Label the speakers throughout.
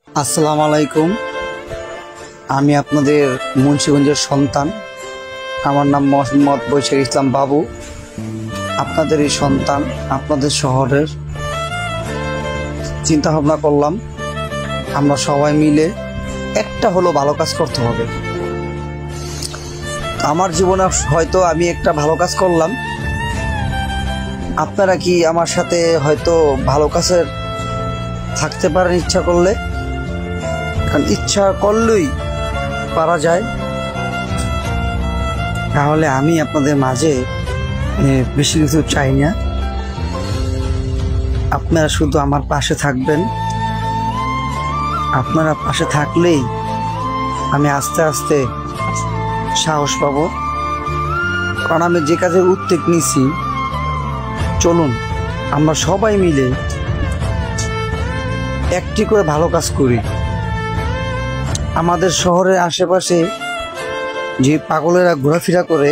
Speaker 1: আসসালামু আলাইকুম। আমি আপনাদের মুন্সিগঞ্জের সন্তান। আমার নাম মোহাম্মদ বৈশাখ ইসলাম বাবু। আপনাদের এই সন্তান, আপনাদের শহরের চিন্তা ভাবনা করলাম আমরা সবাই মিলে একটা হলো ভালো কাজ করতে হবে। আমার জীবনে হয়তো আমি একটা ভালো কাজ করলাম, আপনারা কি আমার সাথে হয়তো ভালো কাজের থাকতে পারেন ইচ্ছা করলে? কারণ ইচ্ছা করলেই পারা যায়। তাহলে আমি আপনাদের মাঝে বেশি কিছু চাই না, আপনারা শুধু আমার পাশে থাকবেন। আপনারা পাশে থাকলেই আমি আস্তে আস্তে সাহস পাবো। কারণ আমি যে কাজের উদ্যোগ নিছি, চলুন আমরা সবাই মিলে একটি করে ভালো কাজ করি। আমাদের শহরের আশেপাশে যে পাগলেরা ঘোরাফেরা করে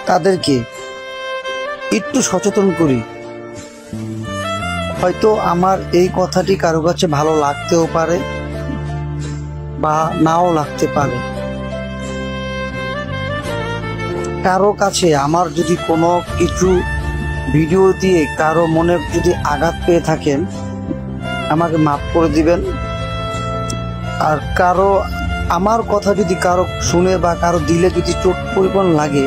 Speaker 1: তাদেরকে একটু সচেতন করি। হয়তো আমার এই কথাটি কারো কাছে ভালো লাগতেও পারে বা নাও লাগতে পারে। কারো কাছে আমার যদি কোনো কিছু ভিডিও দিয়ে কারো মনে যদি আঘাত পেয়ে থাকেন, আমাকে মাফ করে দিবেন। আর কারো আমার কথা যদি কারো শুনে বা কারো দিলে যদি চোট পরিমাণ লাগে,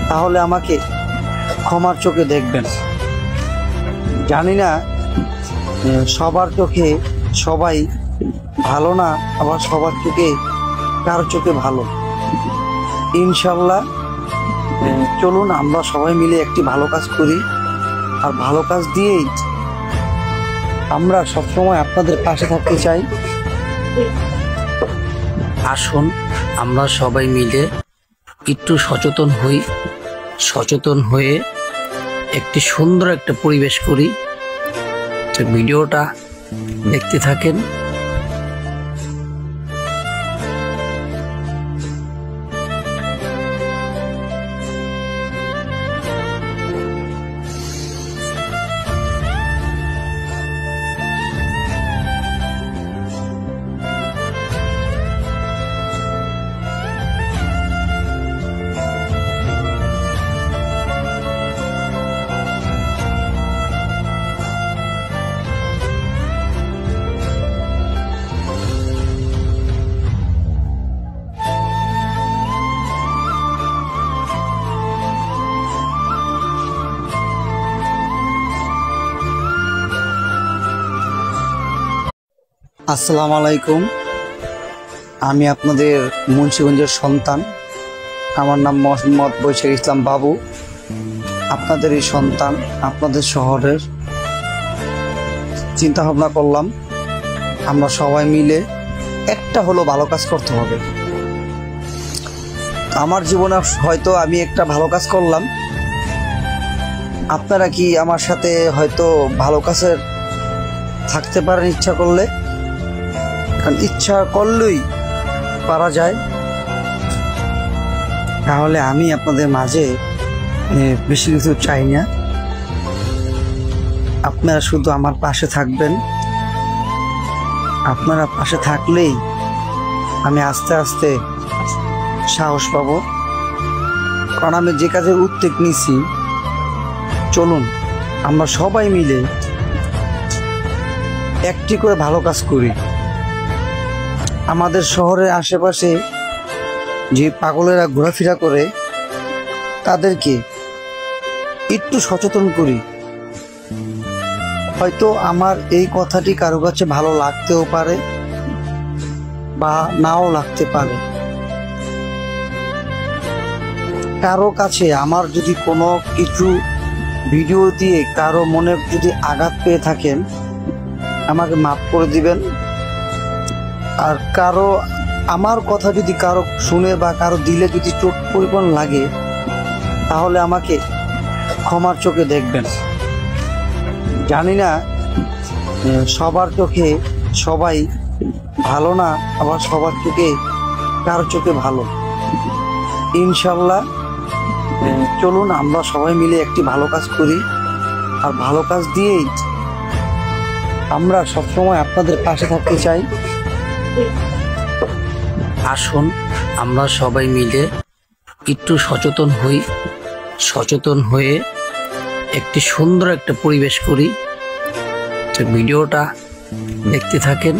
Speaker 1: তাহলে আমাকে ক্ষমার চোখে দেখবেন। জানি না সবার চোখে সবাই ভালো না, আবার সবার চোখে কারো চোখে ভালো। ইনশাল্লাহ চলুন আমরা সবাই মিলে একটি ভালো কাজ করি। আর ভালো কাজ দিয়েই আমরা সবসময় আপনাদের পাশে থাকতে চাই। আসুন আমরা সবাই মিলে একটু সচেতন হই, সচেতন হয়ে একটি সুন্দর একটা পরিবেশ করি। তো ভিডিওটা দেখতে থাকেন। আসসালামু আলাইকুম। আমি আপনাদের মুন্সিগঞ্জের সন্তান। আমার নাম মোহাম্মদ বৈশাখ ইসলাম বাবু। আপনাদের এই সন্তান, আপনাদের শহরের চিন্তা ভাবনা করলাম আমরা সবাই মিলে একটা হলো ভালো কাজ করতে হবে। আমার জীবনে হয়তো আমি একটা ভালো কাজ করলাম, আপনারা কি আমার সাথে হয়তো ভালো কাজের থাকতে পারেন ইচ্ছা করলে? কারণ ইচ্ছা করলেই পারা যায়। তাহলে আমি আপনাদের মাঝে বেশি কিছু চাই না, আপনারা শুধু আমার পাশে থাকবেন। আপনারা পাশে থাকলেই আমি আস্তে আস্তে সাহস পাবো। কারণ আমি যে কাজের উদ্যোগ নিছি, চলুন আমরা সবাই মিলে একটি করে ভালো কাজ করি। আমাদের শহরের আশেপাশে যে পাগলেরা ঘোরাফেরা করে তাদেরকে একটু সচেতন করি। হয়তো আমার এই কথাটি কারো কাছে ভালো লাগতেও পারে বা নাও লাগতে পারে। কারো কাছে আমার যদি কোনো কিছু ভিডিও দিয়ে কারো মনে যদি আঘাত পেয়ে থাকেন, আমাকে মাফ করে দিবেন। আর কারো আমার কথা যদি কারো শুনে বা কারো দিলে যদি চোট পরিমাণ লাগে, তাহলে আমাকে ক্ষমার চোখে দেখবেন। জানি না সবার চোখে সবাই ভালো না, আবার সবার চোখে কারো চোখে ভালো। ইনশাল্লাহ চলুন আমরা সবাই মিলে একটি ভালো কাজ করি। আর ভালো কাজ দিয়েই আমরা সবসময় আপনাদের পাশে থাকতে চাই। আসুন আমরা সবাই মিলে একটু সচেতন হয়ে একটি সুন্দর একটা পরিবেশ করি। তো ভিডিওটা দেখতে থাকেন।